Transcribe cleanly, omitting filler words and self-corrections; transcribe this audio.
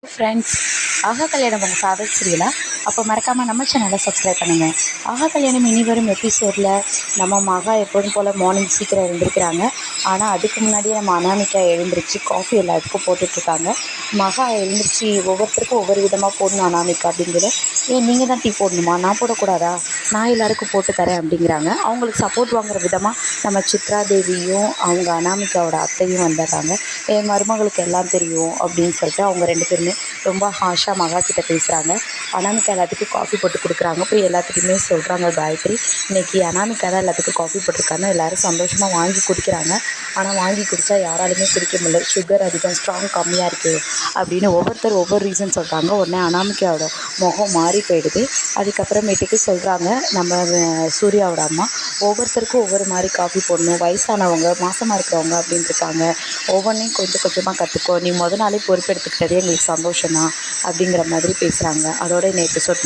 Friends, ஆஹா கல்யாணம் உங்கள் favourite சீரியலா? அப்போ மறக்காமல் நம்ம சேனலை சப்ஸ்கிரைப் பண்ணுங்கள். ஆஹா கல்யாணம் இனி வரும் எபிசோடில் நம்ம மகா எப்போதும் போல் மார்னிங் சீக்கிரம் எழுந்திருக்கிறாங்க. ஆனால் அதுக்கு முன்னாடியே நம்ம அனாமிகா எழுந்திரிச்சு காஃபி எல்லாத்துக்கும் போட்டுட்ருக்காங்க. மகா எழுந்திரிச்சு ஒவ்வொருத்தருக்கும் ஒவ்வொரு விதமாக போடணும் அனாமிகா அப்படிங்கிறது. ஏன் நீங்கள் தான் டீ போடணுமா, நான் போடக்கூடாதா, நான் எல்லாருக்கும் போட்டு தரேன் அப்படிங்கிறாங்க. அவங்களுக்கு சப்போர்ட் வாங்குற விதமாக நம்ம சித்ரா தேவியும் அவங்க அனாமிகாவோட அத்தையும் வந்துடுறாங்க. என் மருமகளுக்கு எல்லாம் தெரியும் அப்படின்னு சொல்லிட்டு அவங்க 2 பேருமே ரொம்ப ஹாஷாக மகா கிட்ட பேசுகிறாங்க. அனாமிகா எல்லாத்துக்கும் காஃபி போட்டு கொடுக்குறாங்க. போய் எல்லாத்துக்குமே சொல்கிறாங்க காயத்ரி, இன்றைக்கி அனாமிகா தான் எல்லாத்துக்கும் காஃபி போட்டிருக்காங்க. எல்லோரும் சந்தோஷமாக வாங்கி குடிக்கிறாங்க. ஆனால் வாங்கி குடித்தா யாராலுமே குடிக்க முடியல, சுகர் அதிகம், ஸ்ட்ராங் கம்மியாக இருக்குது அப்படின்னு ஒவ்வொருத்தர் ஒவ்வொரு ரீசன் சொல்கிறாங்க. உடனே அனாமிகாவோட முகம் மாறி போயிடுது. அதுக்கப்புறமேட்டுக்கு சொல்கிறாங்க, நம்ம சூர்யாவோட அம்மா ஒவ்வொருத்தருக்கும் ஒவ்வொரு மாதிரி காஃபி போடணும், வயசானவங்க, மாசமாக இருக்கிறவங்க அப்படின்னு இருக்காங்க, ஒவ்வொன்றையும் கொஞ்சம் கொஞ்சமாக கற்றுக்கோ, நீ நாளே பொறுப்பெடுத்துக்கிட்டதே எங்களுக்கு சந்தோஷம் தான் அப்படிங்கிற மாதிரி பேசுகிறாங்க. அதோட இந்த எபிசோட்